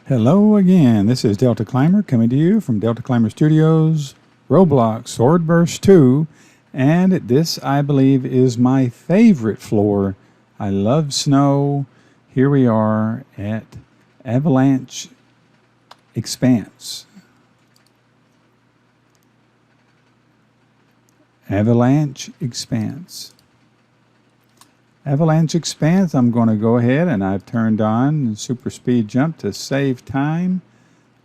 Hello again. This is Delta Climber coming to you from Delta Climber Studios, Roblox SwordBurst 2, and this, I believe, is my favorite floor. I love snow. Here we are at Avalanche Expanse. Avalanche Expanse. Avalanche Expanse, I'm going to go ahead and I've turned on super speed jump to save time.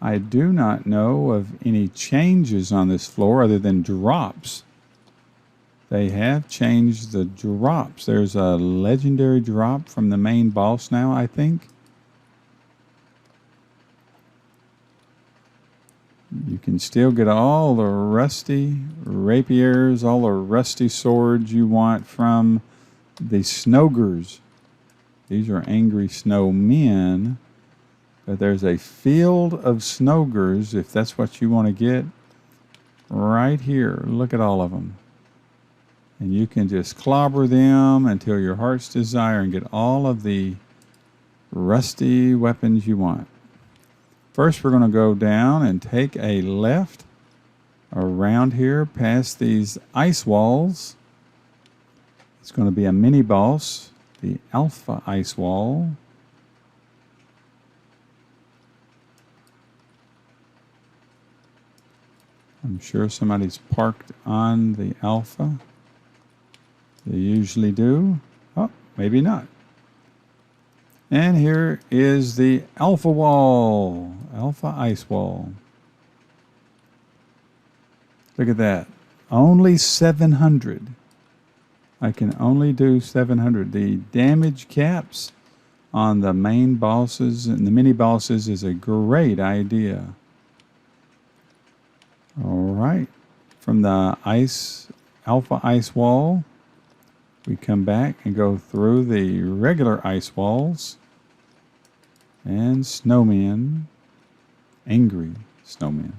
I do not know of any changes on this floor other than drops. They have changed the drops. There's a legendary drop from the main boss now, I think. You can still get all the rusty rapiers, all the rusty swords you want from the Snogers. These are angry snowmen, but there's a field of Snogers, if that's what you want to get, right here. Look at all of them. And you can just clobber them until your heart's desire and get all of the rusty weapons you want. First, we're going to go down and take a left around here past these ice walls. It's going to be a mini boss, the Alpha Ice Wall. I'm sure somebody's parked on the Alpha. They usually do. Oh, maybe not. And here is the Alpha Wall, Alpha Ice Wall. Look at that. Only 700. I can only do 700. The damage caps on the main bosses and the mini bosses is a great idea. All right. From the Alpha Ice Wall, we come back and go through the regular ice walls and snowmen, angry snowmen.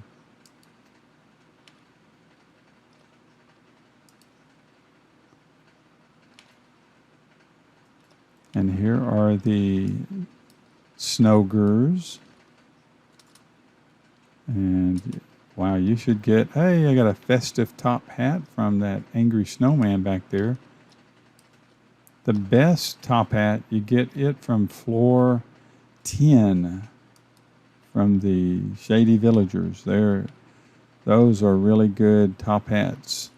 And here are the Snogers. And wow, you should get, hey, I got a festive top hat from that angry snowman back there. The best top hat, you get it from floor 10 from the Shady Villagers. Those are really good top hats.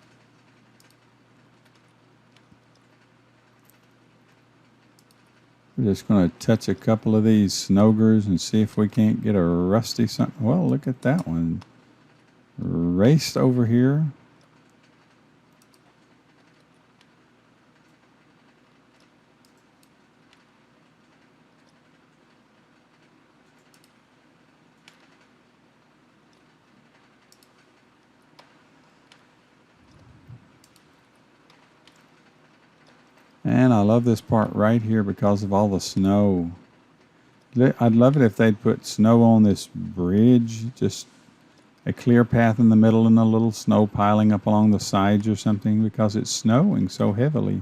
We're just going to touch a couple of these Snogers and see if we can't get a rusty something. Well, look at that one. Raced over here. And I love this part right here because of all the snow. I'd love it if they'd put snow on this bridge, just a clear path in the middle and a little snow piling up along the sides or something because it's snowing so heavily.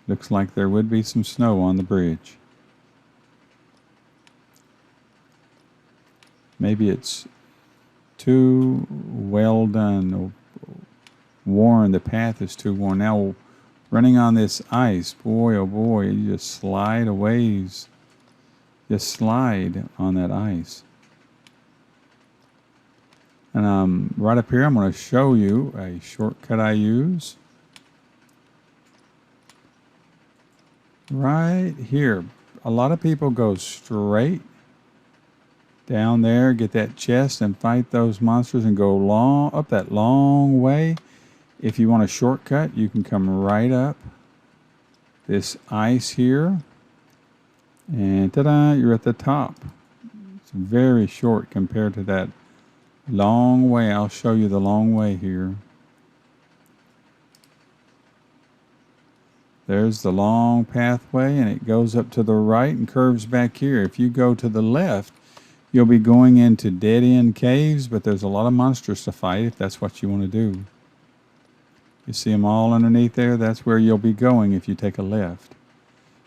Looks like there would be some snow on the bridge. Maybe it's too well done or worn. The path is too worn. Now, running on this ice, boy, oh boy, you just slide a ways. Just slide on that ice. And right up here, I'm going to show you a shortcut I use. Right here. A lot of people go straight down there, get that chest and fight those monsters and go up that long way. If you want a shortcut, you can come right up this ice here. And ta-da, you're at the top. It's very short compared to that long way. I'll show you the long way here. There's the long pathway, and it goes up to the right and curves back here. If you go to the left, you'll be going into dead-end caves, but there's a lot of monsters to fight if that's what you want to do. You see them all underneath there? That's where you'll be going if you take a left.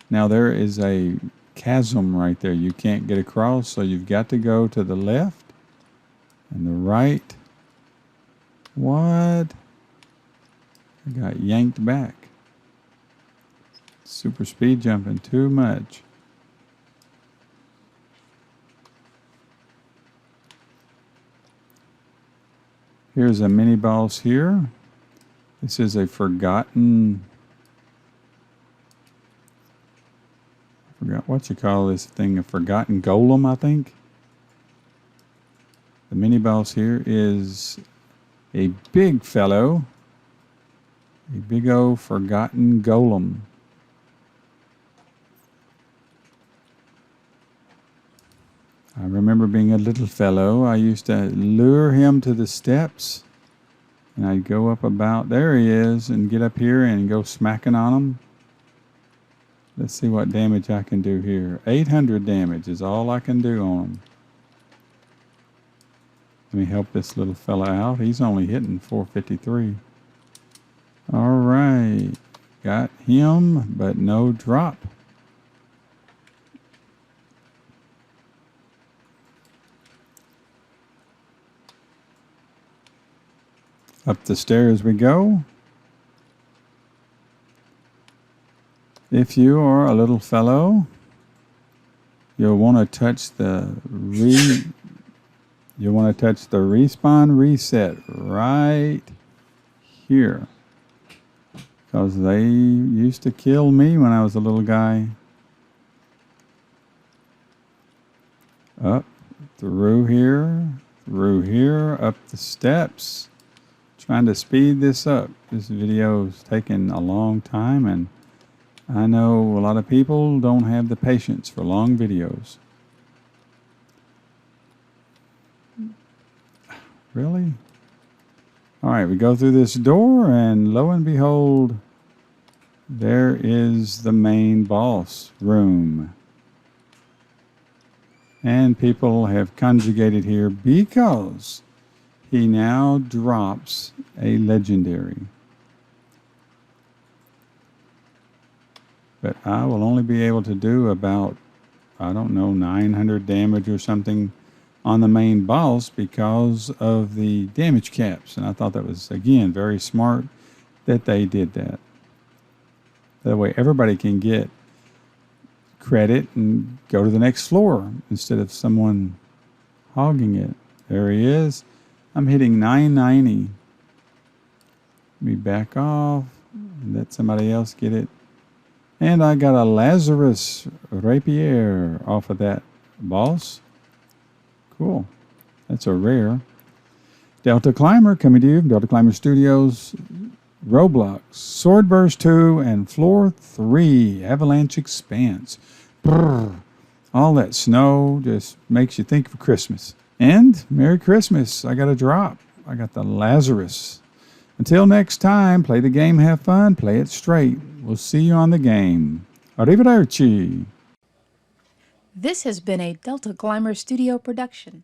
Now there is a chasm right there. You can't get across, so you've got to go to the left and the right. What? I got yanked back. Super speed jumping too much. Here's a mini boss here. This is a forgotten... I forgot what you call this thing, a forgotten golem, I think. The mini boss here is a big fellow. A big old forgotten golem. I remember being a little fellow. I used to lure him to the steps. And I'd go up about, there he is, and get up here and go smacking on him. Let's see what damage I can do here. 800 damage is all I can do on him. Let me help this little fella out. He's only hitting 453. All right. Got him, but no drop. Up the stairs we go. If you are a little fellow, you'll want to touch the respawn reset right here, because they used to kill me when I was a little guy. Up through here, up the steps. Trying to speed this up. This video is taking a long time, and I know a lot of people don't have the patience for long videos. Really? All right, we go through this door, and lo and behold, there is the main boss room. And people have conjugated here because he now drops a legendary. But I will only be able to do about, I don't know, 900 damage or something on the main boss because of the damage caps. And I thought that was, again, very smart that they did that. That way everybody can get credit and go to the next floor instead of someone hogging it. There he is. I'm hitting 990. Let me back off and let somebody else get it. And I got a Lazarus Rapier off of that boss. Cool. That's a rare. Delta Climber coming to you from Delta Climber Studios, Roblox, SwordBurst 2, and Floor 3, Avalanche Expanse. Brrr. All that snow just makes you think of Christmas. And Merry Christmas. I got a drop. I got the Lazarus. Until next time, play the game, have fun, play it straight. We'll see you on the game. Arrivederci. This has been a Delta Climber Studio production.